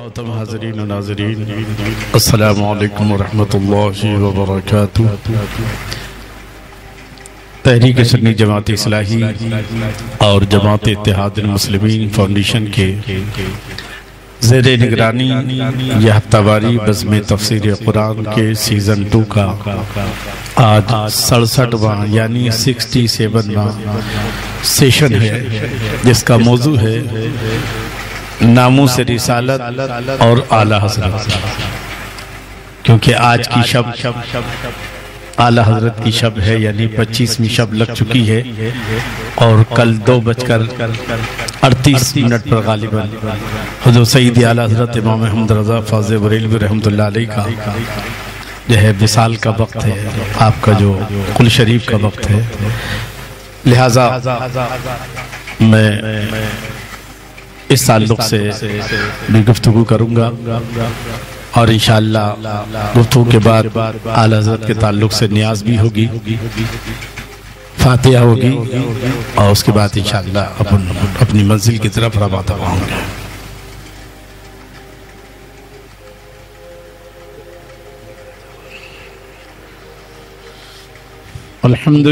محترم حاضرین و ناظرین، السلام علیکم ورحمۃ اللہ وبرکاتہ۔ تحریک سنی جماعت اصلاحی اور جماعت اتحاد المسلمین فاؤنڈیشن کے زیر نگرانی یہ ہفتہ واری بزم تفسیر قرآن کے سیزن 2 کا آج 67واں یعنی 67واں سیشن ہے، جس کا موضوع ہے ناموس رسالت اور اعلیٰ حضرت، کیونکہ آج کی شب اعلیٰ حضرت کی شب ہے، یعنی 25ویں شب لگ چکی ہے اور کل 2:38 پر غالباً حضور سید اعلیٰ حضرت امام احمد رضا فاض بریلوی رحمۃ اللہ علیہ کا جو ہے وصال کا وقت ہے، آپ کا جو قل شریف کا وقت ہے، لہٰذا میں اس تعلق سے بھی گفتگو کروں گا اور انشاءاللہ گفتگو کے بعد اعلیٰ حضرت کے تعلق سے نیاز بھی ہوگی، فاتحہ ہوگی اور اس کے بعد انشاءاللہ اپنی منزل کی طرف رواں ہوں گے۔ الحمد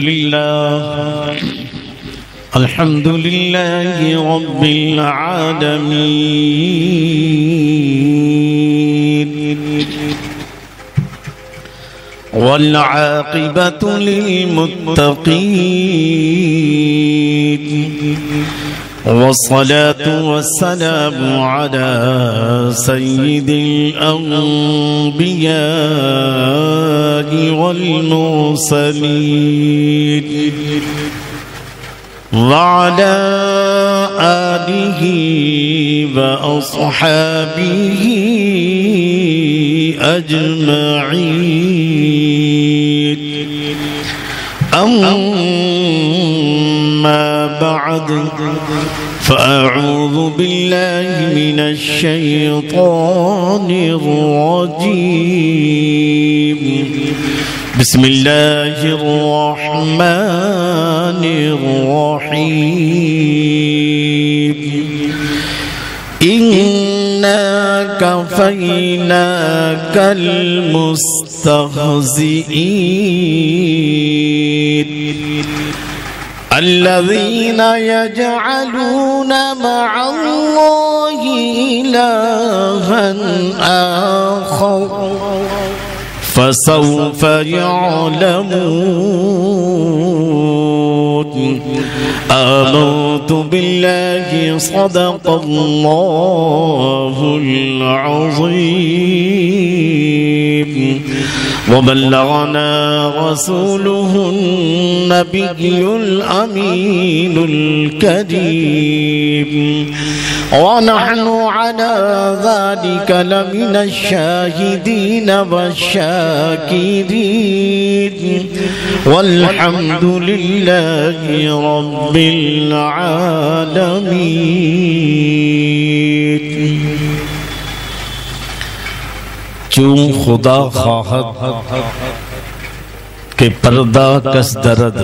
لله رب العالمين والعاقبة للمتقين والصلاة والسلام على سيد الأنبياء والمرسلين وعلى آله وأصحابه أجمعين، أما بعد فأعوذ بالله من الشيطان الرجيم، بسم الله الرحمن الرحيم، إنا كفيناك المستهزئين الذين يجعلون مع الله إلها آخر فسوف يعلمون۔ آمنت بالله صدق الله العظيم وبلغنا رسوله النبي الأمين الكريم، ونحن على ذلك لمن الشاهدين والشاكرين، والحمد لله رب العالمين۔ چون خدا خواہد کہ پردہ کس درد،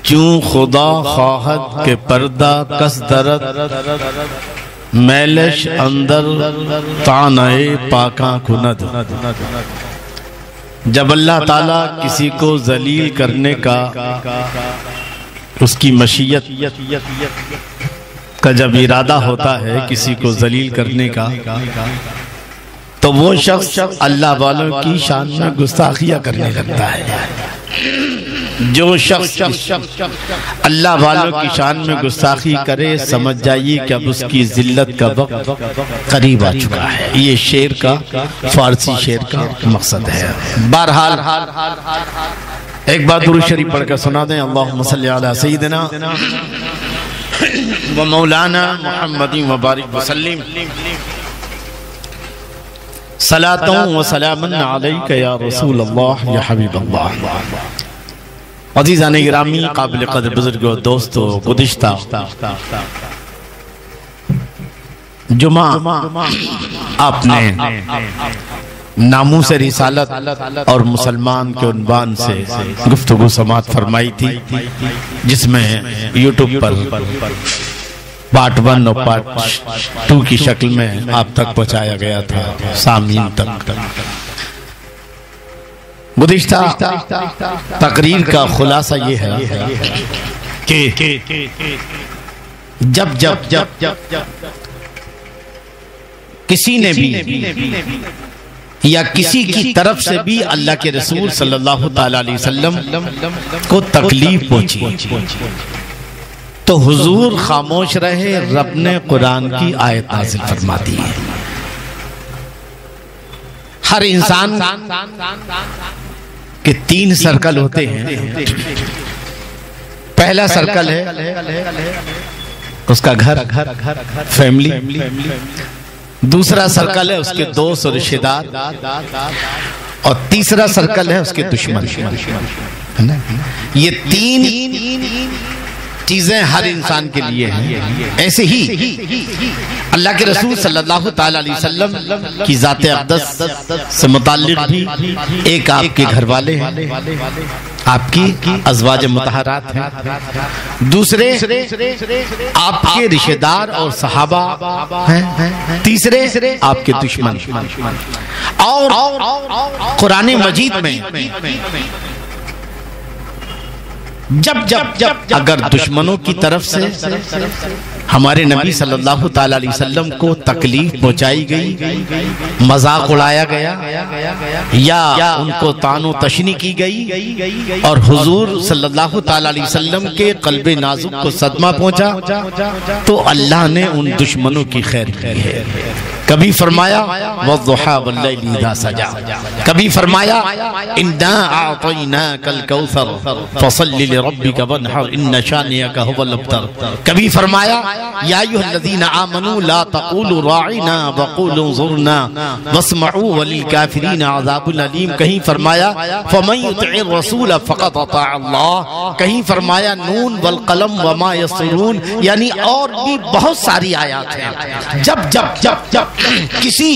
چون خدا خواہد کہ پردہ کس درد، میلش اندر تانائے پاکاں کند۔ جب اللہ تعالیٰ کسی کو ذلیل کرنے کا، اس کی مشیت کا جب ارادہ ہوتا ہے کسی کو ذلیل کرنے کا، تو وہ شخص اللہ والوں کی شان میں گستاخیاں کرنے لگتا ہے۔ جو شخص اللہ والوں کی شان میں گستاخی کرے، سمجھ جائیے کہ اب اس کی ذلت کا وقت قریب آ چکا ہے۔ یہ شعر کا، فارسی شعر کا مقصد ہے۔ بہرحال ایک بار درود شریف پڑھ کر سنا دیں، اللہم صلی علی سیدنا و مولانا محمد وبارک وسلم، صلاۃ و سلام علیک یا رسول اللہ یا حبیب اللہ۔ عزیزان گرامی، قابل قدر بزرگوں، دوستو، گزشتہ جمعہ آپ نے ناموس رسالت اور مسلمان کے عنوان سے گفتگو سماعت فرمائی تھی، جس میں یوٹیوب پر پارٹ 1 اور پارٹ 2 کی شکل میں آپ تک پہنچایا گیا تھا، سامعین تک۔ گزشتہ تقریر کا خلاصہ یہ ہے کہ جب کسی نے بھی یا کسی کی طرف سے بھی اللہ کے رسول صلی اللہ تعالی علیہ وسلم کو تکلیف پہنچی تو حضور خاموش رہے، رب نے قرآن کی آیت نازل فرما دی ہے۔ ہر انسان کے 3 سرکل ہوتے ہیں۔ پہلا سرکل ہے اس کا گھر، فیملی۔ دوسرا سرکل ہے اس کے دوست اور رشتہ دار، اور تیسرا سرکل ہے اس کے دشمن۔ یہ 3 چیزیں ہر انسان کے لیے ہیں۔ ایسے ہی اللہ کے رسول صلی اللہ تعالی علیہ وسلم کی ذات اقدس سے متعلق بھی ایک آپ کے گھر والے ہیں، آپ کی ازواج مطہرات ہیں، دوسرے آپ کے رشتہ دار اور صحابہ ہیں، تیسرے آپ کے دشمن۔ اور قرآن مجید میں جب اگر دشمنوں کی طرف سے ہمارے نبی صلی اللہ تعالی علیہ وسلم کو تکلیف پہنچائی گئی، مذاق اڑایا گیا یا ان کو طعن و تشنیع کی گئی اور حضور صلی اللہ تعالی علیہ وسلم کے قلب نازک کو صدمہ پہنچا، تو اللہ نے ان دشمنوں کی خیر کی ہے۔ کبھی فرمایا وَالضُّحَى وَاللَّيْلِ إِذَا سَجَى، کبھی فرمایا إِنَّا أَعْطَيْنَاكَ الْكَوْثَرَ فَصَلِّ لِرَبِّكَ وَانْحَرْ إِنَّ شَانِئَكَ هُوَ الْأَبْتَرُ، کبھی فرمایا یا ایھا الذین آمنوا لا تقولوا راعنا وقولوا انظرنا واسمعوا وللکافرین عذاب الیم، کہیں فرمایا فمن یطع الرسول فقد اطاع اللہ، کہیں فرمایا نون والقلم وما یسطرون، یعنی اور بھی بہت ساری آیات ہیں۔ جب کسی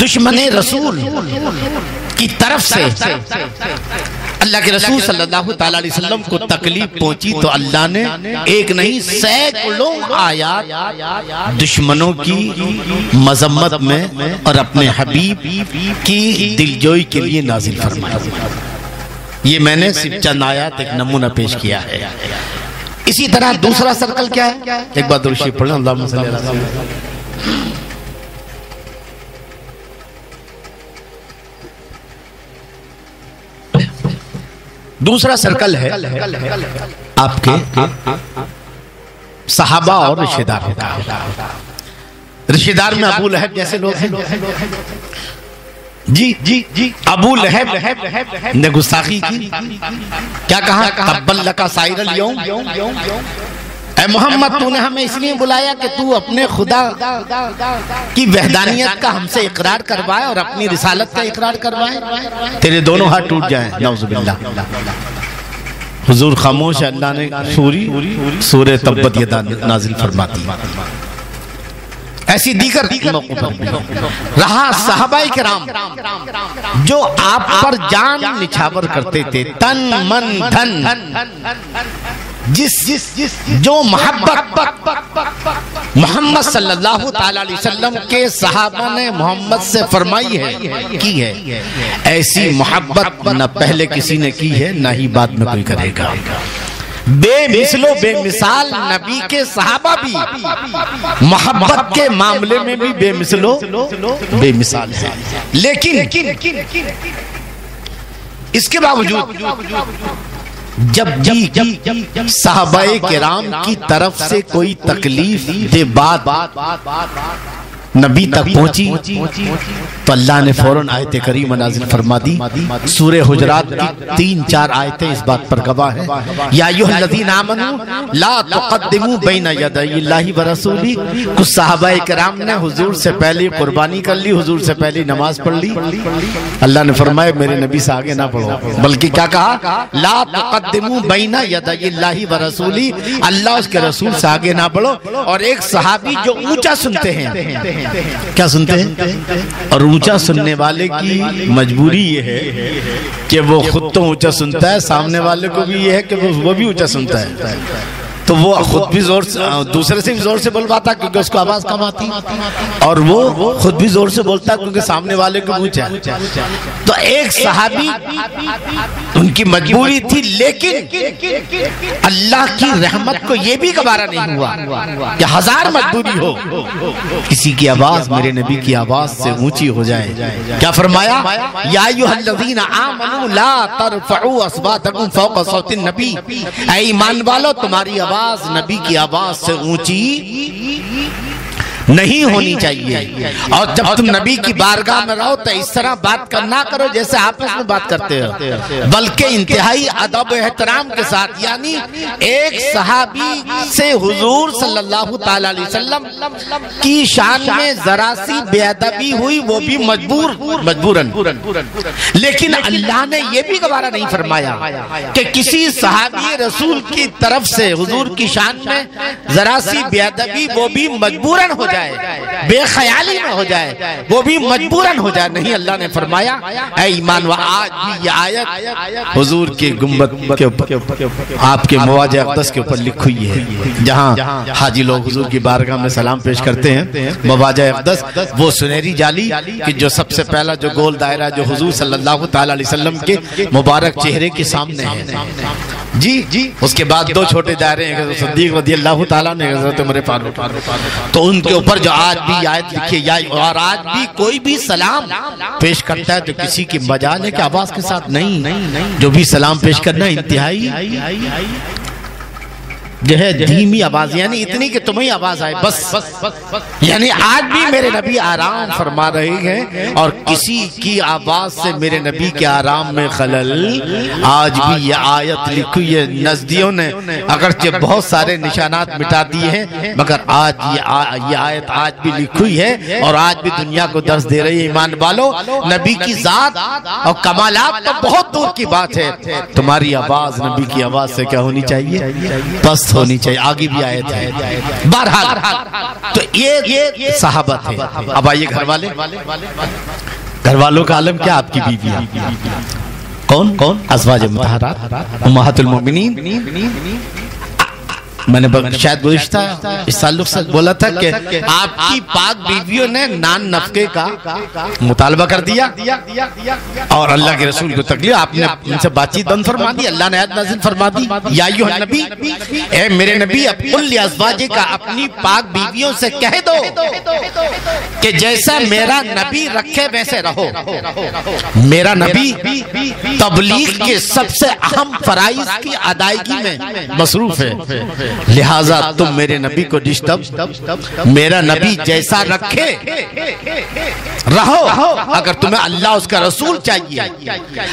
دشمن رسول کی طرف سے اللہ کے رسول صلی اللہ تعالی علیہ وسلم کو تکلیف پہنچی تو اللہ نے ایک نہیں سینکڑوں آیات دشمنوں کی مذمت میں اور اپنے حبیب کی دلجوئی کے لیے نازل فرمائی۔ یہ میں نے صرف چند آیات ایک نمونہ پیش کیا ہے۔ اسی طرح دوسرا سرکل کیا ہے؟ ایک بار درود شریف پڑھیں، اللہم صلی اللہ علیہ وسلم۔ دوسرا سرکل ہے آپ کے صحابہ اور رشتہ دار ہوتا ہے۔ رشتہ دار میں ابو لہب جیسے لوگ ہیں۔ جی ابو لہب نے گستاخی کی، کیا کہا؟ تبا لک سائر الیوم، اے محمد تو نے ہمیں اس لیے بلایا کہ تو اپنے خدا کی وحدانیت کا ہم سے اقرار کروائے اور اپنی رسالت کا اقرار کروائے، تیرے دونوں ہاتھ ٹوٹ جائیں، نعوذ باللہ۔ حضور خاموش ہے، اللہ نے سورہ تبت یدا نازل فرماتی۔ ایسی دیگر موقع پر بھی رہا صحابہ کرام جو آپ پر جان نچھاور کرتے تھے، تن من دھن، جو محبت محمد صلی اللہ تعالی علیہ وسلم کے صحابہ نے محمد سے فرمائی ہے، کی ہے، ایسی محبت نہ پہلے کسی نے کی ہے نہ ہی بعد میں کوئی کرے گا۔ بے مثل و بے مثال نبی کے صحابہ بھی محبت کے معاملے میں بھی بے مثل و بے مثال ہے، لیکن اس کے باوجود جب صحابہ کرام کی طرف سے کوئی تکلیف دے بات نبی تک پہنچی تو اللہ نے فوراً آیت کریمہ نازل فرما دی۔ سورہ حجرات کی 3-4 آیتیں اس بات پر گواہ ہیں۔ یا ایھا الذین آمنوا لا تقدموا بین یدی اللہ ورسولہ، کچھ صحابہ کرام نے حضور سے پہلے قربانی کر لی، حضور سے پہلے نماز پڑھ لی۔ اللہ نے فرمایا میرے نبی سے آگے نہ پڑھو، بلکہ کیا کہا؟ لا تقدموا بین یدی اللہ ورسولہ، اللہ اس کے رسول سے آگے نہ بڑھو۔ اور ایک صحابی جو اونچا سنتے ہیں، کیا سنتے ہیں؟ اور اونچا سننے والے کی مجبوری یہ ہے کہ وہ خود تو اونچا سنتا ہے، سامنے والے کو بھی یہ ہے کہ وہ بھی اونچا سنتا ہے۔ تو وہ خود بھی زور سے دوسرے سے بھی زور سے بلواتا کیونکہ اس کو آواز کم آتی، اور وہ خود بھی زور سے بولتا کیونکہ سامنے والے کو اونچا ہے۔ تو ایک صحابی ان کی مجبوری تھی، لیکن اللہ کی رحمت کو یہ بھی گوارا نہیں ہوا کہ ہزار مجبوری ہو، کسی کی آواز میرے نبی کی آواز سے اونچی ہو جائے۔ کیا فرمایا؟ یا ایھا الذین آمنوا لا ترفعوا اصواتکم فوق صوت النبی، اے ایمان والو تمہاری آواز نبی کی آواز سے اونچی نہیں ہونی چاہیے، اور جب تم نبی کی بارگاہ میں رہو تو اس طرح بات نہ کرو جیسے آپس میں بات کرتے ہو، بلکہ انتہائی ادب و احترام کے ساتھ۔ یعنی ایک صحابی سے حضور صلی اللہ تعالی علیہ وسلم کی شان میں ذرا سی بے ادبی ہوئی، وہ بھی مجبوراً، لیکن اللہ نے یہ بھی گوارا نہیں فرمایا کہ کسی صحابی رسول کی طرف سے حضور کی شان میں ذرا سی بے ادبی وہ بھی مجبوراً ہو جائے، بے خیالی میں ہو جائے، وہ بھی مجبوراً ہو جائے۔ نہیں، اللہ نے فرمایا اے ایمان و آج بھی یہ آیت حضور کے گنبد کے اوپر، آپ کے مواجہ اقدس کے اوپر لکھی ہوئی ہے، جہاں حاجی لوگ حضور کی بارگاہ میں سلام پیش کرتے ہیں۔ مواجہ اقدس وہ سنہری جالی کہ جو سب سے پہلا جو گول دائرہ جو حضور صلی اللہ تعالی علیہ وسلم کے مبارک چہرے کے سامنے ہے، جی اس کے بعد دو چھوٹے دائرے ہیں، حضرت صدیق رضی اللہ تعالیٰ نے، حضرت عمر فاروق، تو ان کے اوپر جو آج بھی آیت لکھی ہے، اور آج بھی کوئی بھی سلام پیش کرتا ہے تو کسی کی مجال ہے کہ آواز کے ساتھ نہیں، جو بھی سلام پیش کرنا انتہائی جو ہے دھیمی آواز، یعنی اتنی کہ تمہیں آواز آئے بس۔ یعنی آج بھی میرے نبی آرام فرما رہے ہیں، اور کسی کی آواز سے میرے نبی کے آرام میں خلل، آج بھی یہ آیت لکھی ہے۔ نزدیوں نے اگرچہ بہت سارے نشانات مٹا دیے ہیں، مگر آج یہ آیت آج بھی لکھی ہے، اور آج بھی دنیا کو درس دے رہی ہے۔ ایمان والو، نبی کی ذات اور کمالات تو بہت دور کی بات ہے، تمہاری آواز نبی کی آواز سے کیا ہونی چاہیے؟ پست ہونی چاہیے۔ آگے بھی آیت ہے۔ بہرحال تو یہ صحابت ہے۔ اب آئیے گھر والوں کا عالم کیا؟ آپ کی بیوی ہے، کون؟ ازواج مطہرات امہات المؤمنین۔ میں نے شاید گزشتہ اس تعلق سے بولا تھا کہ آپ کی پاک بیویوں نے نان نفقے کا مطالبہ کر دیا، اور اللہ کے رسول کو تکلیف، آپ نے ان سے بات چیت بند فرما دی، اللہ نے آیت نازل فرما دی، یا ایھا النبی، اے میرے نبی، قل لازواجک، اپنی پاک بیویوں سے کہہ دو کہ جیسا میرا نبی رکھے ویسے رہو۔ میرا نبی تبلیغ کے سب سے اہم فرائض کی ادائیگی میں مصروف ہے، لہٰذا تم میرے نبی کو ڈسٹرب، میرا نبی جیسا رکھے رہو۔ اگر تمہیں اللہ اس کا رسول چاہیے،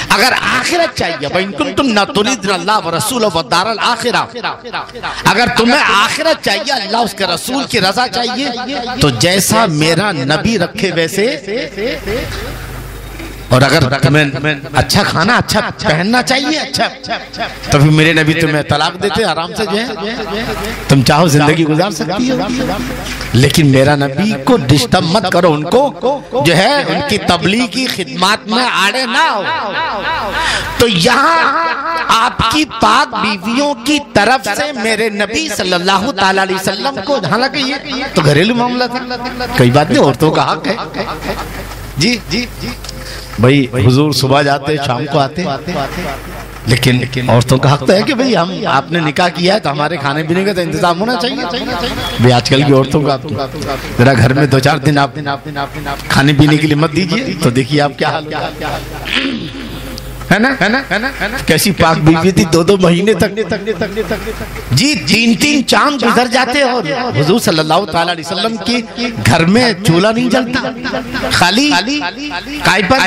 اگر آخرت چاہیے، وَإِن كُنتُمْ نَا تُرِيدْنَ اللَّهَ وَرَسُولَهُ وَالدَّارَ الْآخِرَةَ، اگر تمہیں آخرت چاہیے، اللہ اس کے رسول کی رضا چاہیے، تو جیسا میرا نبی رکھے ویسے، اور اگر تمہیں اچھا کھانا، اچھا پہننا چاہیے، اچھا، تو پھر میرے نبی تمہیں طلاق دیتے آرام سے، جو ہے تم چاہو زندگی گزار سکتی ہو، لیکن میرا نبی کو ڈسٹرب مت کرو، ان کو جو ہے ان کی تبلیغی خدمات میں آڑے نہ ہو۔ تو یہاں آپ کی پاک بیویوں کی طرف سے میرے نبی صلی اللہ تعالی علیہ وسلم کو، حالانکہ یہ تو گھریلو معاملہ تھا، کوئی بات نہیں، عورتوں کا حق ہے، جی بھئی حضور صبح جاتے شام کو آتے، لیکن عورتوں کا حق تو ہے کہ بھئی آپ نے نکاح کیا ہے تو ہمارے کھانے پینے کا تو انتظام ہونا چاہیے۔ بھئی آج کل کی عورتوں کا ذرا گھر میں 2-4 دن آپ کھانے پینے کے لیے مت دیجئے، تو دیکھیے آپ کیا حال ہے نا؟ کیسی پاک بیوی تھی، 2-2 مہینے تک جی 3-3 چاند گزر جاتے، اور حضور صلی اللہ تعالی علیہ وسلم کی گھر میں چولہا نہیں جلتا، خالی کائی پر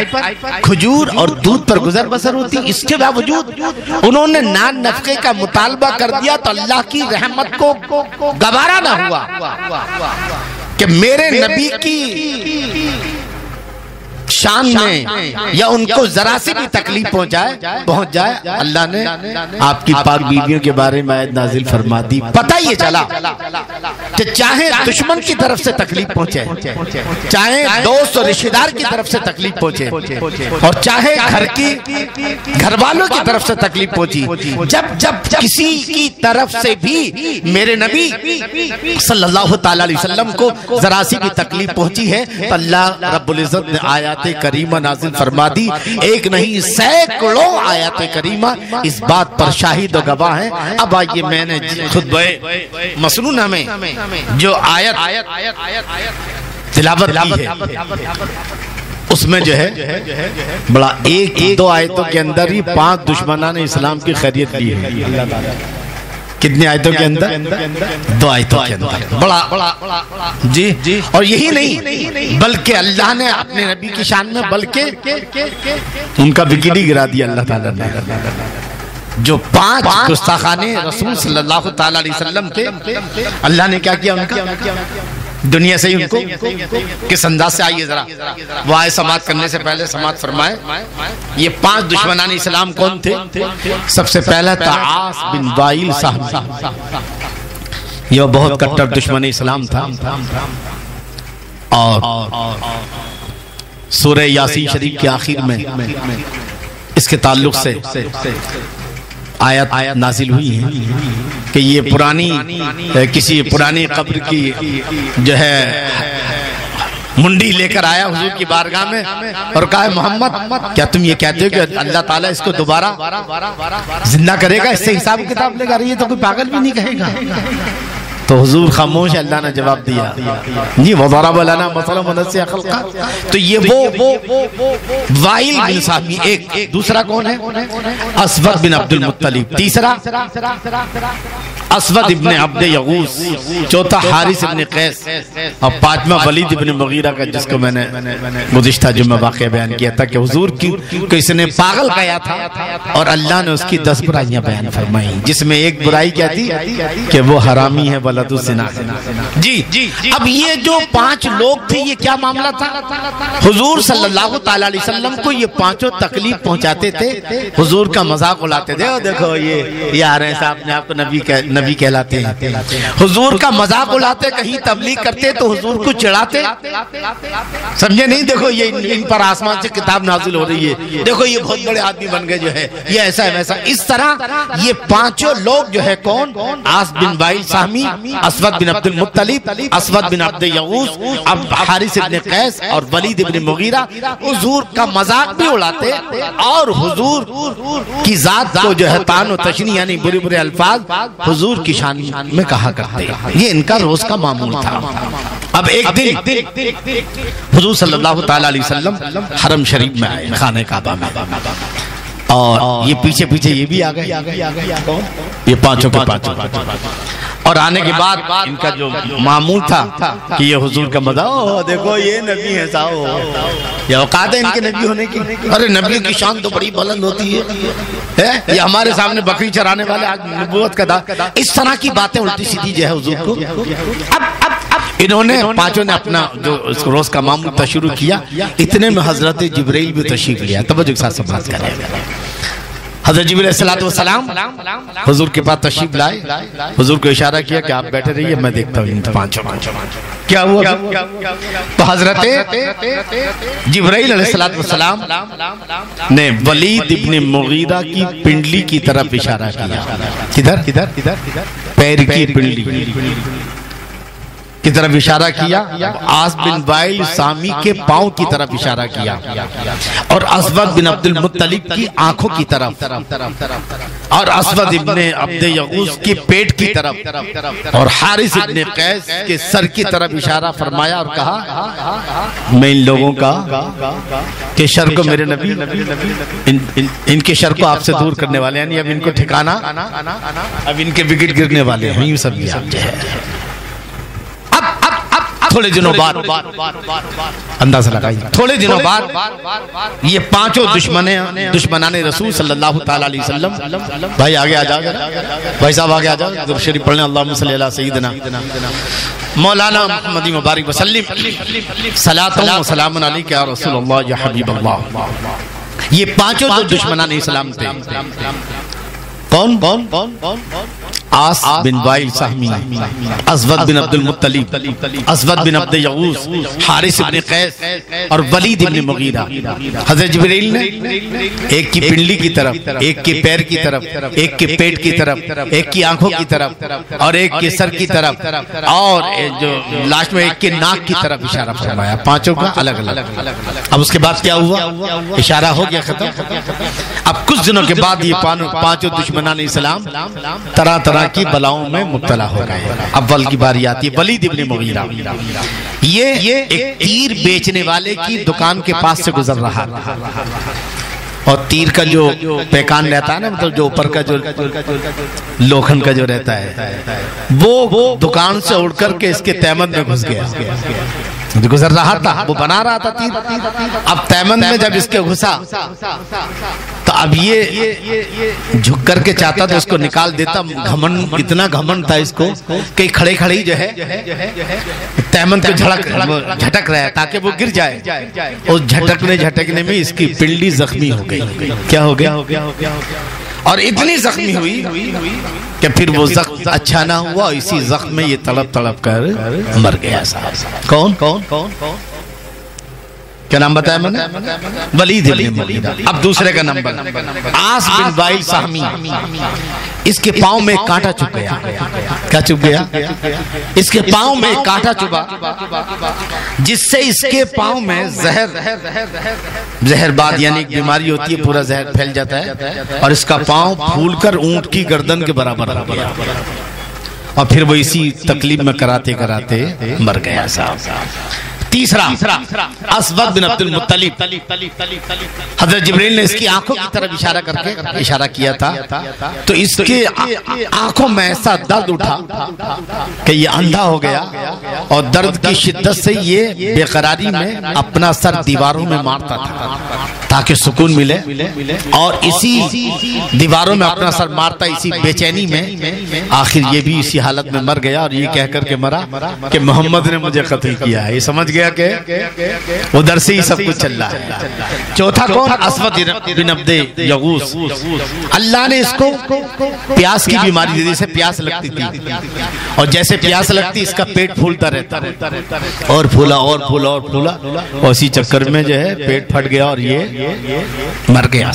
کھجور اور دودھ پر گزر بسر ہوتی۔ اس کے باوجود انہوں نے نان نفقے کا مطالبہ کر دیا، تو اللہ کی رحمت کو گوارا نہ ہوا کہ میرے نبی کی شان میں یا ان کو ذرا سے بھی تکلیف پہنچ جائے۔ اللہ نے آپ کی پاک بیویوں کے بارے میں آیت نازل فرما دی۔ پتہ یہ چلا کہ چاہے دشمن کی طرف سے تکلیف پہنچے، چاہے دوست اور رشتہ دار کی طرف سے تکلیف پہنچے، اور چاہے گھر والوں کی طرف سے تکلیف پہنچی، جب کسی کی طرف سے بھی میرے نبی صلی اللہ تعالیٰ علیہ وسلم کو ذرا سی بھی تکلیف پہنچی ہے تو اللہ رب العزت نے آیات کریمہ نازل فرما دی. ایک نہیں سینکڑوں آیات کریمہ اس بات پر شاہد و گواہ ہیں. اب آئیے میں نے خطبہ مسنونہ میں جو آیت تلاوت کی ہے اس میں جو ہے بڑا ایک دو آیتوں کے اندر ہی 5 دشمنان اسلام کی خیریت لی ہے. کتنی آیتوں کے اندر؟ 2 آیتوں کے اندر. بڑا جی. اور یہی نہیں بلکہ اللہ نے اپنے نبی کی شان میں بلکہ ان کا وکٹ گرا دیا اللہ تعالیٰ نے. جو 5 گستاخانے رسول صلی اللہ تعالیٰ علیہ وسلم کے اللہ نے کیا کیا ان کا دنیا سے ہی ان کو کس انداز سے. آئیے ذرا وہ آئے سماعت کرنے سے پہلے سماعت فرمائے. یہ 5 دشمنان اسلام کون تھے؟ سب سے پہلا تھا عاص بن وائل صاحب. یہ بہت کٹر دشمن اسلام تھا اور سورہ یاسین شریف کے آخر میں اس کے تعلق سے آیت نازل ہوئی ہے کہ یہ کسی پرانی قبر کی جو ہے منڈی لے کر آیا حضور کی بارگاہ میں اور کہا محمد کیا تم یہ کہتے ہو کہ اللہ تعالیٰ اس کو دوبارہ زندہ کرے گا، اس سے حساب کتاب لے گا؟ یہ تو کوئی پاگل بھی نہیں کہے گا. تو حضور خاموش. اللہ نے جواب دیا جی وَضَرَبَ لَنَا مَثَلًا وَنَسِيَ خَلْقَهُ. تو یہ وہ وائل بن صاحب. ایک دوسرا کون ہے؟ اسود بن عبد المطلب. تیسرا اسود ابن عبد یغوث. چوتھا حارث ابن قیس. اور 5واں ولید ابن مغیرہ کا جس کو میں نے گزشتہ جمعہ واقعہ بیان کیا تھا کہ حضور کو اس نے پاگل کہا تھا اور اللہ نے اس کی 10 برائیاں بیان فرمائی جس میں ایک برائی کیا تھی کہ وہ حرامی ہے ولد الزنا. جی. اب یہ جو 5 لوگ تھے یہ کیا معاملہ تھا؟ حضور صلی اللہ تعالیٰ علیہ وسلم کو یہ 5 تکلیف پہنچاتے تھے، حضور کا مذاق اڑاتے تھے. دیکھو یہ آ رہے ہیں صاحب نے آپ کو نبی کہلاتے ہیں. حضور کا مذاق اڑاتے، کہیں تبلیغ کرتے تو حضور کو چڑھاتے. سمجھے نہیں؟ دیکھو یہ ان پر آسمان سے کتاب نازل ہو رہی ہے، دیکھو یہ بہت بڑے آدمی بن گئے جو ہے، یہ ایسا ہے ویسا. اس طرح یہ 5 لوگ جو ہے کون؟ عاص بن وائل سہمی، اسود بن عبد المطلب، اسود بن عبد یغوث، حارث ابن قیس اور ولید ابن مغیرہ حضور کا مذاق بھی اڑاتے اور حضور کی ذات کو جو ہے طعن و تشنیع یعنی برے برے الفاظ حضور کی شان میں کہا کرتے. یہ ان کا روز کا معمول تھا. اب ایک دن حضور صلی اللہ تعالیٰ علیہ وسلم حرم شریف میں آئے، خانہ کعبہ میں، اور یہ پیچھے یہ بھی آ گئے. یہ 5 کے 5 اور آنے کے بعد ان کا جو معمول تھا کہ یہ حضور کا مذاق، دیکھو یہ نبی ہے صاحب، یہ اوقات ہے ان کے نبی ہونے کی. ارے نبی کی شان تو بڑی بلند ہوتی ہے، یہ ہمارے سامنے بکری چرانے والے آج نبوت کا دا. اس طرح کی باتیں الٹی سیدھی جو ہے حضور کو. اب انہوں نے 5 نے اپنا جو روز کا معمول شروع کیا. اتنے میں حضرت جبرائیل بھی تشریف لیا. توجہ کے ساتھ بات کریں. حضرت جبرائیل علیہ السلام حضور کے پاس تشریف لائے. حضور کو اشارہ کیا کہ آپ بیٹھے رہیے، میں دیکھتا ہوں ان 5 کیا ہوا. تو حضرت جبرائیل علیہ السلام نے ولید ابن مغیرہ کی پنڈلی کی طرف اشارہ کیا. کدھر؟ پیر کی پنڈلی کی طرف اشارہ کیا. عاص بن وائل سامی کے پاؤں کی طرف اشارہ کیا اور اسود بن عبد المطلب کی آنکھوں کی طرف اور اسود ابن عبد یغوث کے پیٹ کی طرف اور حارث ابن قیس کے سر کی طرف اشارہ فرمایا اور کہا میں ان لوگوں کا کہ شر کو میرے نبی ان کے شر کو آپ سے دور کرنے والے ہیں. یعنی اب ان کو ٹھکانا، اب ان کے وکٹ گرنے والے ہیں. یوں سب یہ آپ جو ہے. تھوڑے دنوں بعد اندازہ لگائیے، تھوڑے دنوں بعد یہ 5 دشمنان رسول صلی اللہ تعالیٰ علیہ وسلم. بھائی آگے آ جاؤ، بھائی صاحب آگے آ جاؤ، درود شریف پڑھنے. اللہم صلی علی سیدنا مولانا محمد مبارک وسلم صلاۃ و سلام علیک یا رسول اللہ یا حبیب اللہ. یہ 5 دشمنان اسلام تھے. کون؟ آس بن وائل سہمی، اسود بن عبد المطلب، اسود بن عبد یغوث، حارث بن قیس اور ولید بن مغیرہ۔ حضرت جبریل نے ایک کی پنڈلی کی طرف، ایک کے پیر کی طرف، ایک کے پیٹ کی طرف، ایک کی آنکھوں کی طرف اور ایک کے سر کی طرف اور جو لاسٹ میں ایک کے ناک کی طرف اشارہ فرمایا، پانچوں کا الگ الگ۔ اب اس کے بعد کیا ہوا؟ اشارہ ہو گیا ختم۔ اب کچھ دنوں کے بعد یہ پانچوں دشمنان اسلام طرح طرح کی بلاؤں میں مبتلا ہو گئے۔ اول کی باری آتی ہے ولید ابن مغیرہ، یہ ایک تیر بیچنے والے کی دکان کے پاس سے گزر رہا اور تیر کا جو پیکان رہتا ہے نا، مطلب جو اوپر کا جو لوکھن کا جو رہتا ہے، وہ دکان سے اڑ کر کے اس کے تیمن میں گھس گیا۔ گزر رہا تھا، وہ بنا رہا تھا تیر، اب تیمن میں جب اس کے گھسا تو اب یہ جھک کر کے چاہتا تھا اس کو نکال دیتا، گھمنڈ اتنا گھمنڈ تھا اس کو کہ کھڑے کھڑے جو ہے تیمن کو جھٹک رہا ہے تاکہ وہ گر جائے۔ اس جھٹکنے میں اس کی پنڈلی زخمی ہو گئی۔ کیا ہو گیا؟ اور اتنی زخمی ہوئی کہ پھر وہ زخم اچھا نہ ہوا، اسی زخم میں یہ تڑپ تڑپ کر مر گیا صاحب۔ کون؟ کیا نام بتایا میں نے؟ ولید بن مغیرہ۔ اب دوسرے کا نمبر آس بن وائل سہمی، اس کے پاؤں میں کانٹا چپ گیا۔ کیا چپ گیا؟ اس کے پاؤں میں کانٹا چبھا، جس سے اس کے پاؤں میں زہر بعد یعنی ایک بیماری ہوتی ہے، پورا زہر پھیل جاتا ہے اور اس کا پاؤں پھول کر اونٹ کی گردن کے برابر ہو گیا اور پھر وہ اسی تکلیف میں کراتے کراتے مر گیا صاحب۔ تیسرا اسود بن عبد المطلب، حضرت جبریل نے اس کی آنکھوں کی طرف اشارہ کر کے اشارہ کیا تھا تو اس کے آنکھوں میں ایسا درد اٹھا کہ یہ اندھا ہو گیا اور درد کی شدت سے یہ بے قراری میں اپنا سر دیواروں میں مارتا تھا تاکہ سکون ملے، اور اسی دیواروں میں اپنا سر مارتا اسی بے چینی میں آخر یہ بھی اسی حالت میں مر گیا اور یہ کہہ کر کے مرا کہ محمد نے مجھے قتل کیا ہے۔ یہ سمجھ گیا کہ ادھر سے ہی سب کچھ چل رہا ہے۔ چوتھا کون؟ اسود بن عبد یغوث، اللہ نے اس کو پیاس کی بیماری دی، جیسے پیاس لگتی تھی اور جیسے پیاس لگتی اس کا پیٹ پھولتا رہتا اور پھولا اور پھولا اور پھولا اور اسی چکر میں جو ہے پیٹ پھٹ گیا اور یہ مر گیا۔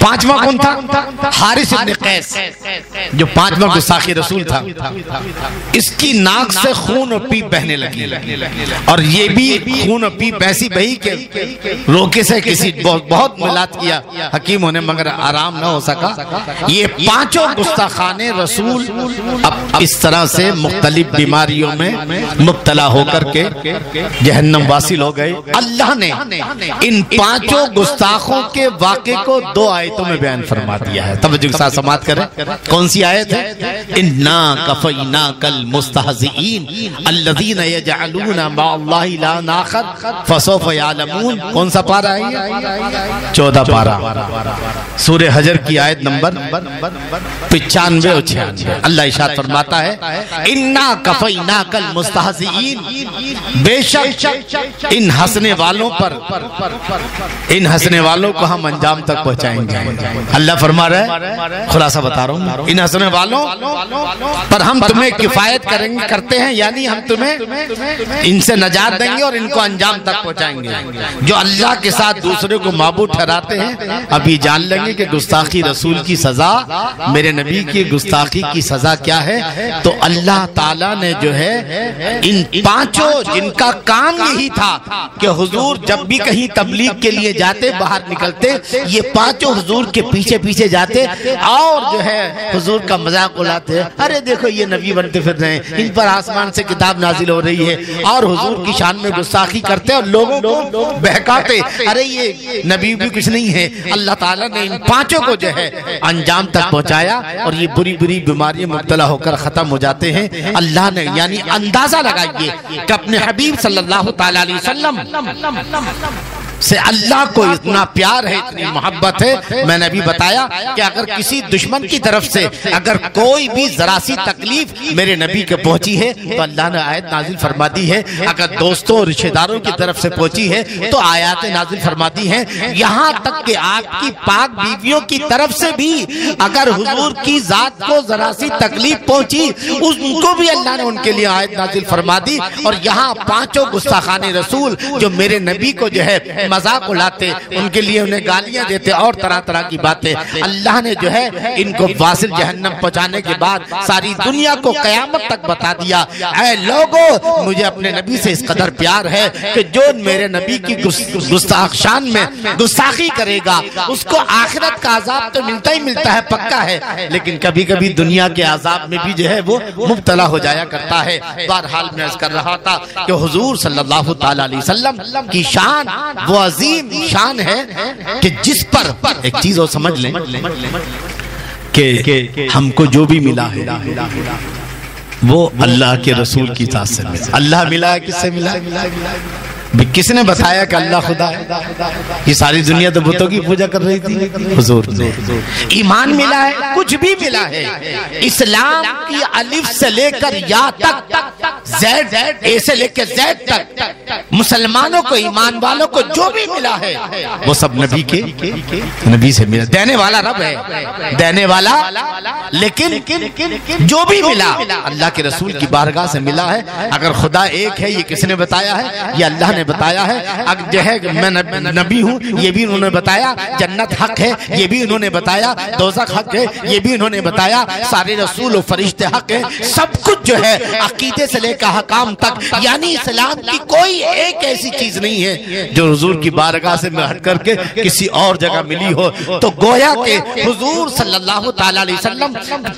پانچواں کون تھا؟ حارث بن قیس، جو پانچواں گستاخی رسول تھا۔ اس کی ناک سے خون اور پیپ بہنے لگی اور یہ بھی خون اور پیپ ایسی بہی کہ روکے سے کسی بہت ملات کیا حکیموں نے مگر آرام نہ ہو سکا۔ یہ پانچوں گستاخان رسول اب اس طرح سے مختلف بیماریوں میں مبتلا ہو کر کے جہنم واصل ہو گئے۔ اللہ نے ان پانچوں گستاخوں کے واقعے کو دو آیتوں میں بیان فرما دیا ہے، توجہ کے ساتھ سماعت کریں۔ کون سی آیت ہے؟ اِنَّا كَفَيْنَاكَ الْمُسْتَهْزِئِينَ الَّذِينَ يَجْعَلُونَ مَعَ اللَّهِ إِلَٰهًا آخَرَ فَسَوْفَ يَعْلَمُونَ۔ کون سا پارہ ہے یہ؟ 14 پارہ، سورہ حجر کی آیت نمبر 95 اور 96۔ اللہ ارشاد فرماتا ہے اِنَّا كَفَيْنَاكَ الْمُسْتَهْزِئِينَ، بے شک ان ہنسنے والوں پر، ان ہنسنے والوں کو ہم انجام تک پہنچائیں گے۔ اللہ فرما رہا ہے، خلاصہ بتا رہا ہوں، ان ہنسنے والوں پر ہم تمہیں کفایت کرتے ہیں، یعنی ہم تمہیں ان سے نجات دیں گے اور ان کو انجام تک پہنچائیں گے۔ جو اللہ کے ساتھ دوسرے کو معبود ٹھہراتے ہیں اب یہ جان لیں گے کہ گستاخی رسول کی سزا، میرے نبی کی گستاخی کی سزا کیا ہے۔ تو اللہ تعالیٰ نے جو ہے ان پانچوں جن کا کام یہی تھا کہ حضور جب بھی کہیں تبلیغ کے لیے جاتے باہر نکلتے یہ پانچوں حضور کے پیچھے پیچھے جاتے اور جو ہے حضور کا مذاق اڑاتے، ارے دیکھو یہ نبی بنتے پھر رہے ہیں، ان پر آسمان سے کتاب نازل ہو رہی ہے، اور حضور کی شان میں گستاخی کرتے اور لوگوں کو بہکاتے، ارے یہ نبی بھی کچھ نہیں ہے۔ اللہ تعالیٰ نے ان پانچوں کو جو ہے انجام تک پہنچایا اور یہ بری بری بیماریاں مبتلا ہو کر ختم ہو جاتے ہیں۔ اللہ نے یعنی اندازہ لگائیے کہ اپنے حبیب صلی اللہ تعالیٰ علیہ وسلم سے اللہ کو اتنا پیار ہے، اتنی محبت ہے۔ میں نے ابھی بتایا کہ اگر کسی دشمن کی طرف سے اگر کوئی بھی ذرا سی تکلیف میرے نبی کے پہنچی ہے تو اللہ نے آیت نازل فرما دی ہے، اگر دوستوں اور رشتہ داروں کی طرف سے پہنچی ہے تو آیات نازل فرما دی ہیں، یہاں تک کہ آپ کی پاک بیویوں کی طرف سے بھی اگر حضور کی ذات کو ذرا سی تکلیف پہنچی ان کو بھی اللہ نے ان کے لیے آیت نازل فرما دی۔ اور یہاں پانچوں گستاخان رسول جو میرے نبی کو جو ہے مذاق اڑاتے، ان کے لیے انہیں گالیاں دیتے اور طرح طرح کی باتیں، اللہ نے جو ہے ان کو واصل جہنم پہنچانے کے بعد ساری دنیا کو قیامت تک بتا دیا، اے لوگو مجھے اپنے نبی سے اس قدر پیار ہے کہ جو میرے نبی کی گستاخ شان میں گستاخی کرے گا اس کو آخرت کا عذاب تو ملتا ہی ملتا ہے، پکا ہے، لیکن کبھی کبھی دنیا کے عذاب میں بھی جو ہے وہ مبتلا ہو جایا کرتا ہے۔ بہرحال میں عرض کر رہا تھا کہ حضور صلی اللہ تعالی علیہ وسلم کی شان وہ عظیم شان ہے کہ جس پر ایک چیز اور سمجھ لیں کہ ہم کو جو بھی ملا ہے وہ اللہ کے رسول کی ذات سے ملا۔ اللہ ملا ہے، کس سے ملا؟ کس نے بتایا کہ اللہ خدا ہے؟ یہ ساری دنیا تو بتوں کی پوجا کر رہی تھی، حضور نے۔ ایمان ملا ہے، کچھ بھی ملا ہے، اسلام کی الف سے لے کر یا تک، زید اے سے لے کر زید تک، مسلمانوں کو ایمان والوں کو جو بھی ملا ہے وہ سب نبی کے نبی سے ملا۔ دینے والا رب ہے، دینے والا، لیکن جو بھی ملا اللہ کے رسول کی بارگاہ سے ملا ہے۔ اگر خدا ایک ہے یہ کس نے بتایا ہے؟ یہ اللہ نے بتایا ہے۔ اگر جو ہے میں نبی ہوں یہ بھی انہوں نے بتایا، جنت حق ہے یہ بھی انہوں نے بتایا، دوزخ حق ہے یہ بھی انہوں نے بتایا، سارے رسول و فرشتے حق ہیں، سب کچھ جو ہے عقیدے سے لے کر حکام تک، یعنی اسلام کی کوئی ایک ایسی چیز نہیں ہے جو حضور کی بارگاہ سے ہٹ کر کے کسی اور جگہ ملی ہو۔ تو گویا کہ حضور صلی اللہ تعالی علیہ وسلم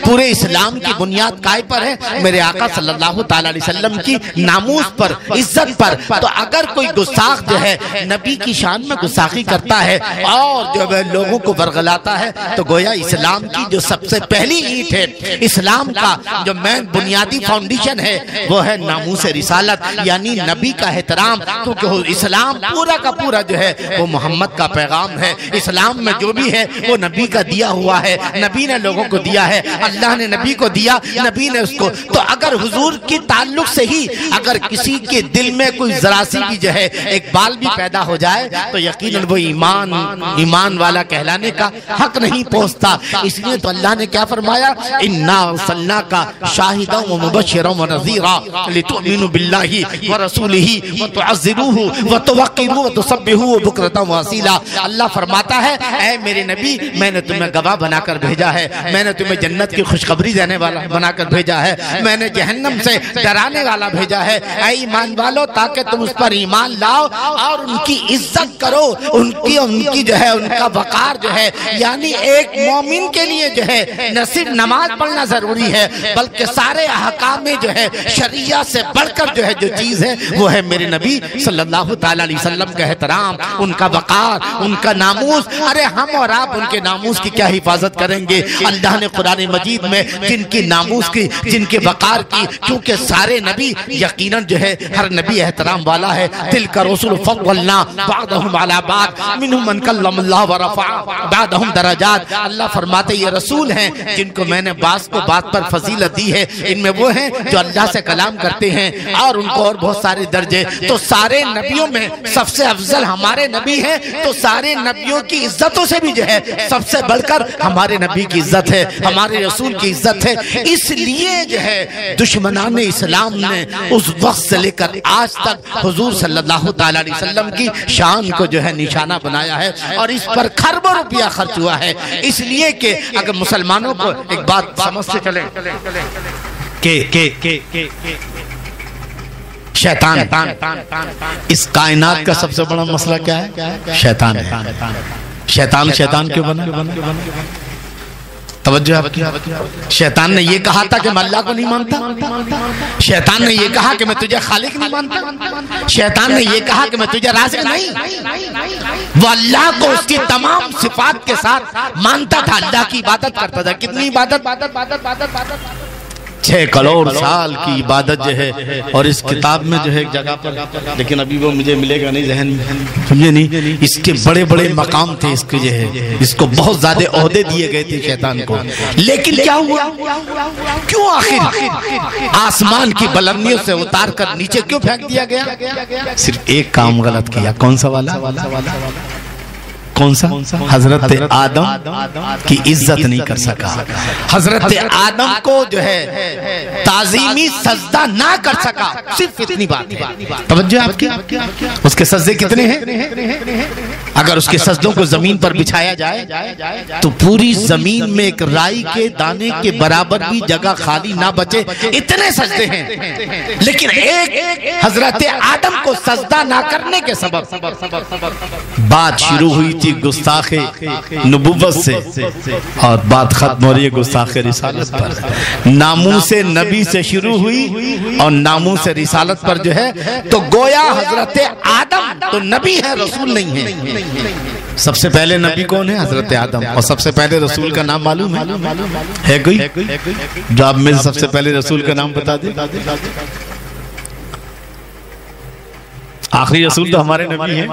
پورے اسلام کی بنیاد قائم پر ہے، میرے آقا صلی اللہ تعالی علیہ وسلم کی ناموس پر، عزت پر۔ تو اگر کوئی گستاخ جو ہے نبی کی شان میں گستاخی کرتا ہے اور جو ہے لوگوں کو برگلاتا ہے تو گویا اسلام کی جو سب سے پہلی اینٹ ہے، اسلام کا جو مین بنیادی فاؤنڈیشن ہے وہ ہے ناموس رسالت، یعنی نبی کا احترام، کیونکہ اسلام پورا کا پورا جو ہے وہ محمد کا پیغام ہے۔ اسلام میں جو بھی ہے وہ نبی کا دیا ہوا ہے، نبی نے لوگوں کو دیا ہے، اللہ نے نبی کو دیا، نبی نے اس کو۔ تو اگر حضور کی تعلق سے ہی اگر کسی کے دل میں کوئی ذرا سی بھی جو ہے ایک بال بھی پیدا ہو جائے تو یقیناً وہ ایمان والا کہلانے کا حق نہیں پہنچتا۔ اس لیے تو اللہ نے کیا فرمایا؟ اِنَّا أَرْسَلْنَاكَ شَاهِدًا وَمُبَشِّرًا وَنَذِيرًا لِتُؤْمِنُوا بِاللَّهِ وَرَسُولِهِ وَتُعَزِّرُوهُ وَتُوَقِّرُوهُ وَتُسَبِّحُوهُ بُكْرَةً وَأَصِيلًا۔ اللہ فرماتا ہے اے میرے نبی میں نے تمہیں گواہ بنا کر بھیجا ہے، میں نے تمہیں جنت کی خوشخبری دینے والا بنا کر بھیجا ہے، میں نے جہنم سے ڈرانے والا بھیجا ہے، اے ایمان والو تاکہ تم اس پر ایمان لاؤ اور ان کی عزت کرو، ان کی جو ہے ان کا وقار جو ہے، یعنی ایک مومن کے لیے جو ہے نہ صرف نماز پڑھنا ضروری ہے بلکہ سارے احکام میں جو ہے شریعہ سے بڑھ کر جو ہے جو چیز ہے وہ ہے میرے نبی صلی اللہ تعالی علیہ وسلم کا احترام، ان کا وقار، ان کا ناموس۔ ارے ہم اور آپ ان کے ناموس کی کیا حفاظت کریں گے؟ اللہ نے قرآن مجید میں جن کی ناموس کی، جن کے وقار کی، کیونکہ سارے نبی یقیناً جو ہے ہر نبی احترام والا ہے۔ تِلْكَ رُسُلُ فَضَّلْنَا بَعْضَهُمْ عَلَى بَعْضٍ مِنْهُمْ مَنْ كَلَّمَ اللَّهُ وَرَفَعَ بَعْضَهُمْ دَرَجَاتٍ۔ اللہ فرماتے یہ رسول ہیں جن کو میں نے بعض کو بات پر فضیلت دی ہے، ان میں وہ ہیں جو اللہ سے کلام کرتے ہیں اور ان کو اور بہت سارے درجے۔ تو سارے نبیوں میں سب سے افضل ہمارے نبی ہیں، تو سارے نبیوں کی عزتوں سے بھی جو ہے سب سے بڑھ کر ہمارے نبی کی عزت ہے، ہمارے رسول کی عزت ہے۔ اس لیے جو ہے دشمنان اسلام نے اس وقت سے لے کر آج تک حضور صلی اللہ تعالی علیہ وسلم کی شان کو جو ہے نشانہ بنایا ہے اور اس پر کھربوں روپیہ خرچ ہوا ہے۔ اس لیے کہ اگر مسلمانوں کو ایک بات سمجھتے چلیں کہ شیطان اس کائنات کا سب سے بڑا مسئلہ کیا ہے؟ شیطان ہے۔ شیطان کیوں بنا؟ توجہ آپ کی۔ شیطان نے یہ کہا تھا کہ میں اللہ کو نہیں مانتا، شیطان نے یہ کہا کہ میں تجھے خالق نہیں مانتا، شیطان نے یہ کہا کہ میں تجھے رازق نہیں۔ وہ اللہ کو اس کی تمام صفات کے ساتھ مانتا تھا، اللہ کی عبادت کرتا تھا۔ کتنی عبادت؟ 6 کروڑ سال کی عبادت جو ہے، اور اس کتاب میں جو ہے ایک جگہ پر، لیکن ابھی وہ مجھے ملے گا نہیں ذہن میں، نہیں، اس کے بڑے بڑے مقام تھے، اس کے جو ہے اس کو بہت زیادہ عہدے دیے گئے تھے شیطان کو، لیکن کیا ہوا؟ کیوں آخر آسمان کی بلندیوں سے اتار کر نیچے کیوں پھینک دیا گیا؟ صرف ایک کام غلط کیا، کون سا والا؟ کون سا؟ حضرت آدم کی عزت نہیں کر سکا، حضرت آدم کو جو ہے تعظیمی سجدہ نہ کر سکا، صرف اتنی بات ہے۔ توجہ آپ کی، اس کے سجدے کتنے ہیں؟ اگر اس کے سجدوں کو زمین پر بچھایا جائے تو پوری زمین میں ایک رائی کے دانے کے برابر بھی جگہ خالی نہ بچے، اتنے سجدے ہیں۔ لیکن ایک حضرت آدم کو سجدہ نہ کرنے کے سبب بات شروع ہوئی تھی گستاخ نبوت سے، اور بات ختم ہو رہی ہے گستاخ رسالت پر۔ ناموس نبی سے شروع ہوئی اور ناموس رسالت پر جو ہے، تو گویا حضرت آدم تو نبی ہے، رسول نہیں ہے۔ سب سے پہلے نبی کون ہے؟ حضرت آدم، اور سب سے پہلے رسول کا نام معلوم ہے کوئی جو آپ میں سب سے پہلے رسول کا نام بتا دے؟ آخری رسول تو ہمارے نبی ہیں،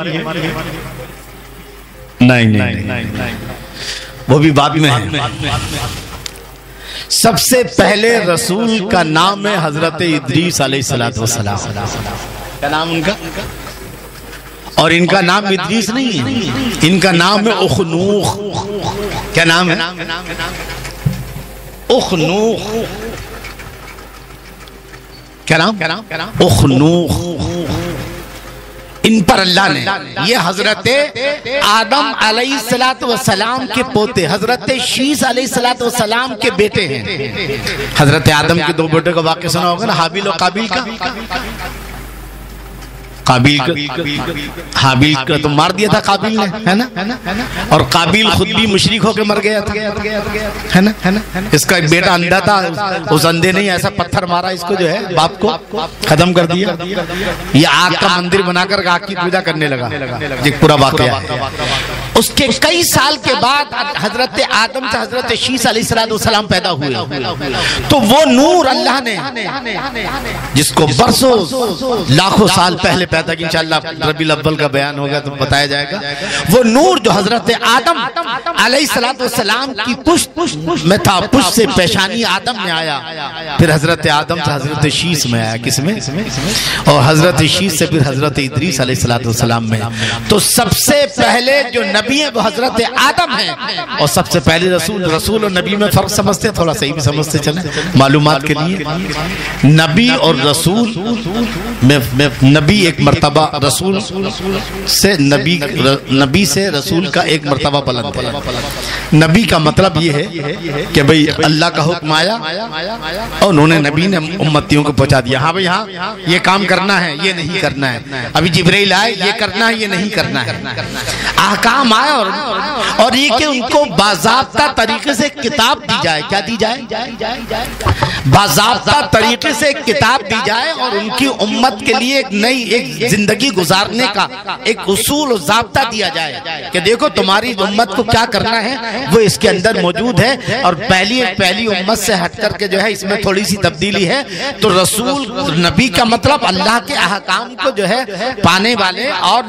نہیں، وہ بھی بعد میں ہے۔ سب سے پہلے رسول کا نام ہے حضرت ادریس علیہ السلام، کیا نام ان کا؟ اور ان کا نام ادریس نہیں ہے، ان کا نام ہے اخنوخ۔ کیا نام ہے؟ اخنوخ۔ کیا نام؟ اخنوخ۔ ان پر اللہ نے، یہ حضرت آدم علیہ السلام کے پوتے، حضرت شیس علیہ السلام کے بیٹے ہیں۔ حضرت آدم کے 2 بیٹے کا واقعہ سنا ہوگا نا، حابیل و قابیل کا۔ حابیل کا تو مار دیا تھا قابیل نے، ہے نا، اور قابیل خود بھی مشرک ہو کے مر گیا تھا، ہے نا۔ اس کا ایک بیٹا اندھا تھا، اس اندھے نے ایسا پتھر مارا اس کو جو ہے، باپ کو ختم کر دیا۔ یہ آگ کا مندر بنا کر آگ کی پوجا کرنے لگا، یہ پورا واقعہ ہے۔ اس کے کئی سال کے بعد حضرت آدم سے حضرت شیس علیہ السلام پیدا ہوئے، تو وہ نور اللہ نے، جس کو برسوں لاکھوں سال پہلے پیدا کی، انشاءاللہ ربیع الاول کا بیان ہوگا تو بتایا جائے گا، وہ نور جو حضرت آدم علیہ السلام کی پشت میں تھا، پشت سے پیشانی آدم میں آیا، پھر حضرت آدم سے حضرت شیس میں آیا، کس میں؟ اور حضرت شیس سے پھر حضرت ادریس علیہ السلام میں۔ تو سب سے پہلے جو نبی ہیں وہ حضرت آدم ہیں، اور سب سے پہلے رسول اور نبی میں فرق سمجھتے، تھوڑا صحیح بھی سمجھتے چلیں معلومات کے لیے۔ نبی اور رسول میں نبی ایک مرتبہ، رسول سے نبی سے رسول کا ایک مرتبہ بلند ہے۔ نبی کا مطلب یہ ہے کہ بھئی اللہ کا حکم آیا اور انہوں نے، نبی نے امتیوں کو پہنچا دیا، ہاں بھئی ہاں یہ کام کرنا ہے، یہ نہیں کرنا ہے، ابھی جبرائیل آئے یہ کرنا ہے، یہ نہیں کرنا ہے، احکام آئے، اور یہ کہ ان کو باضابطہ طریقے سے کتاب دی جائے۔ کیا دی جائے؟ باضابطہ طریقے سے کتاب دی جائے، اور ان کی امت کے لیے ایک نئی ایک زندگی گزارنے کا ایک اصول و ضابطہ دیا جائے کہ دیکھو تمہاری امت کو کیا کرنا ہے، وہ اس کے اندر موجود ہے۔ اور پہلی امت سے ہٹ کر کے جو ہے اس میں تھوڑی سی تبدیلی ہے۔ تو رسول، نبی کا مطلب اللہ کے احکام کو جو ہے پانے والے، اور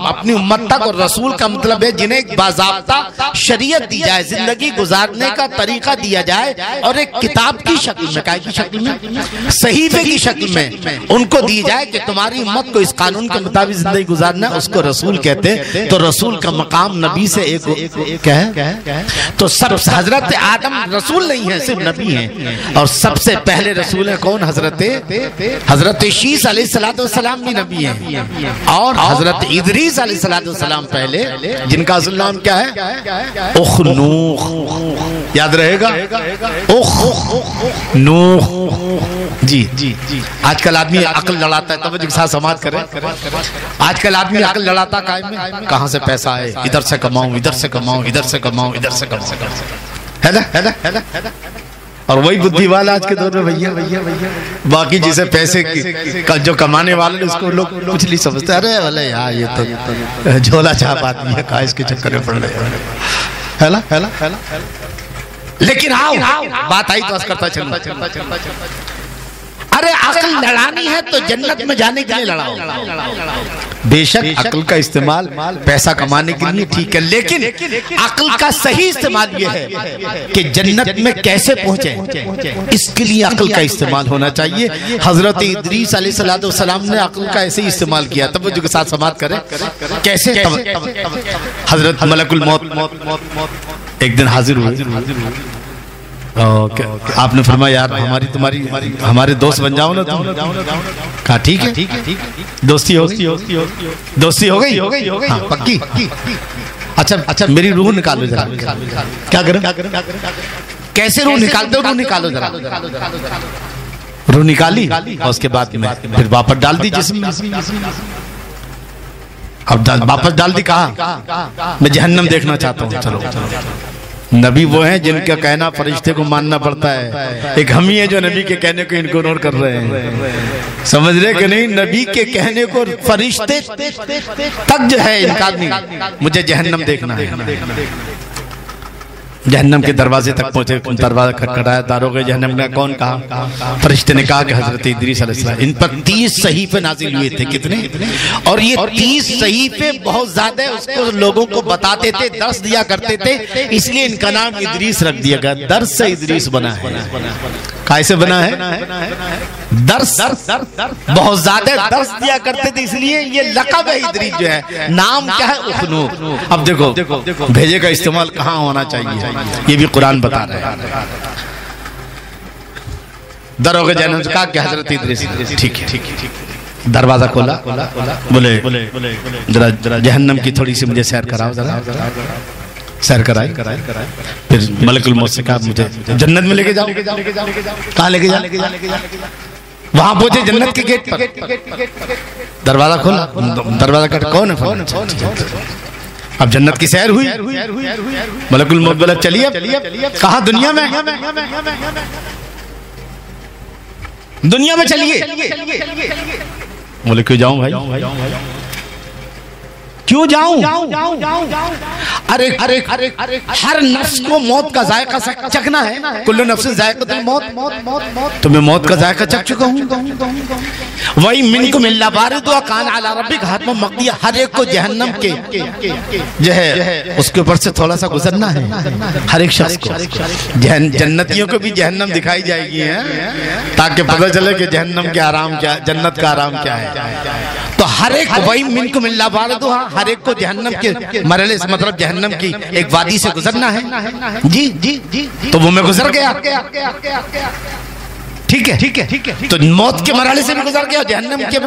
اپنی امت تک، اور رسول کا مطلب ہے جنہیں ایک باضابطہ شریعت دی جائے، زندگی گزارنے کا طریقہ دیا جائے، اور ایک کتاب کی شکل میں، کی شکل میں، صحیفے کی شکل میں ان کو دی جائے کہ تمہاری امت کو اس قانون کے مطابق زندگی گزارنا ہے، اس کو رسول کہتے ہیں۔ تو رسول کا مقام نبی سے ایک کیا ہے؟ تو سب حضرت آدم رسول نہیں ہے، صرف نبی ہیں، اور سب سے پہلے رسول ہے کون؟ حضرت شیس علیہ السلام بھی نبی ہیں، اور حضرت ادریس علیہ السلام پہلے، جن کا اصل نام کیا ہے؟ اخنوخ، یاد رہے گا، اخنوخ۔ جی آج کل آدمی عقل لڑاتا ہے، توجہ کے ساتھ سماعت کریں، آج کل آدمی عقل لڑاتا قائم ہے، کہاں سے پیسہ آئے، ادھر سے کماؤں، ادھر سے کماؤں، ادھر سے کماؤں، ادھر سے کماؤں، ہے نا؟ اور وہی بدھی والا آج کے دور میں بھیا باقی جسے پیسے جو کمانے والے اس کو لوگ کچھ نہیں سمجھتے، ارے والے یار یہ تو جھولا چھاپ آدمی ہے، کہاں اس کے چکر میں پڑ رہے ہیں، ہے نا؟ لیکن آؤ بات آئی تو عرض کرتا چلوں، ارے عقل لڑانی ہے تو جنت میں جانے کے لیے لڑاؤ۔ بے شک عقل کا استعمال پیسہ کمانے کے لیے ٹھیک ہے، لیکن عقل کا صحیح استعمال یہ ہے کہ جنت میں کیسے پہنچیں، اس کے لیے عقل کا استعمال ہونا چاہیے۔ حضرت ادریس علیہ السلام نے عقل کا ایسے ہی استعمال کیا۔ توجہ کے ساتھ سماعت کریں کیسے۔ حضرت ملک الموت ایک دن حاضر ہوئے، آپ نے فرمایا یار ہماری تمہاری ہمارے دوست بن جاؤ نا تم۔ کہا ٹھیک ہے، دوستی ہو گئی، ہاں پکی۔ اچھا میری روح نکالو ذرا۔ کیا کریں، کیسے روح نکالتے ہو؟ روح نکالو ذرا۔ روح نکالی اور اس کے بعد میں پھر واپس ڈال دی جسم میں۔ اب واپس ڈال دی، کہا میں جہنم دیکھنا چاہتا ہوں۔ چلو نبی وہ ہیں جن کا کہنا فرشتے کو ماننا پڑتا ہے، ایک ہم ہی ہیں جو نبی کے کہنے کو انکار کر رہے ہیں۔ سمجھ رہے کہ نہیں؟ نبی کے کہنے کو فرشتے تک جو ہے انکار نہیں۔ مجھے جہنم دیکھنا ہے۔ جہنم کے دروازے تک پہنچے، دروازہ کھٹکھٹایا، داروغ جہنم نے کون کہا؟ فرشتے نے کہا کہ حضرت ادریس علیہ السلام۔ ان پر 30 صحیفے نازل ہوئے تھے۔ کتنے؟ اور یہ 30 صحیفے بہت زیادہ اس کو لوگوں کو بتاتے تھے، درس دیا کرتے تھے، اس لیے ان کا نام ادریس رکھ دیا گیا۔ درس سے ادریس بنا ہے۔ کیسے بنا ہے؟ درس بہت زیادہ درس دیا کرتے تھے، اس لیے یہ لقب ہے ادریس جو ہے۔ نام کیا ہے؟ اخنوخ۔ اب دیکھو بھیجے کا استعمال کہاں ہونا چاہیے، یہ بھی قرآن بتا رہے ہیں۔ دروغ جہنم سے کہا کہ حضرت ادریس ٹھیک ہے، دروازہ کھولا، بولے ذرا جہنم کی تھوڑی سی مجھے سیر کراؤ، ذرا سیر کرائے۔ پھر ملک الموت سے کہا مجھے جنت میں لے کے جاؤ۔ کہاں لے کے جاؤ؟ وہاں پہنچے جنت کے گیٹ پر، دروازہ کھولا، دروازہ کھٹا، کون ہے؟ اب جنت کی سیر ہوئی۔ ملک الموت بولا چلیے۔ کہاں؟ دنیا میں، دنیا میں چلیے۔ بولے کیوں جاؤں بھائی، کیوں جاؤں؟ ارے ہر نفس کو موت کا ذائقہ چکھنا ہے۔ کل نفس ذائقۃ الموت، تو میں موت کا ذائقہ چکھ چکا ہوں۔ وَإِن مِّنكُمْ إِلَّا وَارِدُهَا كَانَ عَلَىٰ رَبِّكَ حَتْمًا مَقْضِيًّا۔ ہر ایک کو جہنم کے جو ہے اس کے اوپر سے تھوڑا سا گزرنا ہے، ہر ایک شخص کو۔ جنتیوں کو بھی جہنم دکھائی جائے گی تاکہ پتہ چلے کہ جہنم کے آرام کیا، جنت کا آرام کیا ہے۔ تو ہر ایک وَإِن مِّنكُمْ إِلَّا وَارِدُهَا، ہر ایک کو جہنم کے مرحلے سے، مطلب جہنم کی ایک وادی سے گزرنا ہے۔ جی تو وہ میں گزر گیا، ٹھیک ہے۔ تو موت کے مرحلے سے بھی گزر گیا، جہنم کے،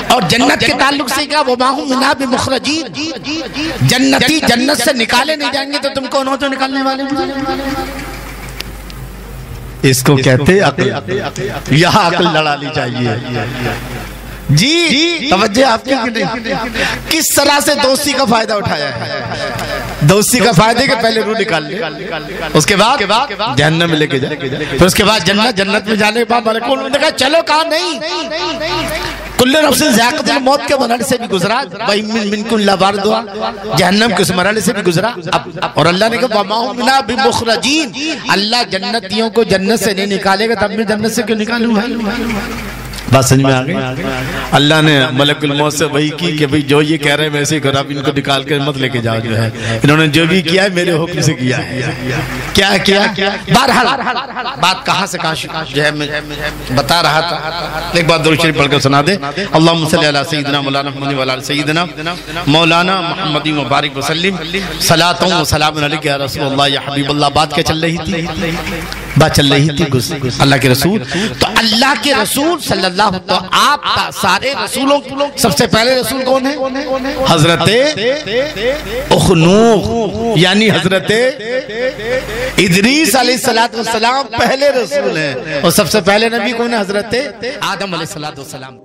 اور جنت کے تعلق سے کیا؟ وَمَا هُم مِنْهَا بِمُخْرَجِينَ۔ جنتی جنت سے نکالے نہیں جائیں گے، تو تم کون ہو تو نکالنے والے؟ اس کو کہتے عقل۔ یہاں عقل لڑانی چاہیے۔ جی توجہ آپ کی نہیں؟ کس طرح سے دوستی کا فائدہ اٹھایا ہے؟ دوستی کا فائدہ کہ پہلے روح نکال لے، اس کے بعد جہنم میں لے کے جائے، پھر اس کے بعد جنت میں جانے کے بعد ملکوں نے کہا چلو، کہا نہیں، کل نفس ذائقۃ الموت کے مرحلے سے بھی گزرا، وَإِن مِّنكُمْ إِلَّا وَارِدُهَا، جہنم کے اس مرحلے سے بھی گزرا۔ اور اللہ نے کہا وَمَا هُم مِنْهَا بِمُخْرَجِينَ، اللہ جنتیوں کو جنت سے نہیں نکالے گا، تب میں جنت سے کیوں نکالوں ہے؟ بات سمجھ میں آگئی؟ اللہ نے ملک الموت سے وہی کی کہ جو یہ کہہ رہے ہیں ویسے ہی کرو، اب ان کو نکال کے مت لے کے جاؤ، جو ہے انہوں نے جو بھی کیا ہے میرے حکم سے کیا ہے۔ کیا بہرحال بات کہاں سے کہاں جو ہے میں بتا رہا تھا۔ ایک بات درود شریف پڑھ کر سنا دے۔ اللہم صلی علی سیدنا مولانا محمد وعلی سیدنا مولانا محمد مبارک وسلم، صلاۃ و سلام علیک یا رسول اللہ یا حبیب اللہ۔ بات کیا چل رہی تھی؟ بات چل رہی تھی اللہ کے رسول۔ تو اللہ کے رسول صلی اللہ، تو آپ سارے رسولوں سب سے پہلے رسول کون ہے؟ حضرت اخنوخ، یعنی حضرت ادریس علیہ السلام پہلے رسول ہیں، اور سب سے پہلے نبی کون ہے؟ حضرت آدم علیہ السلام۔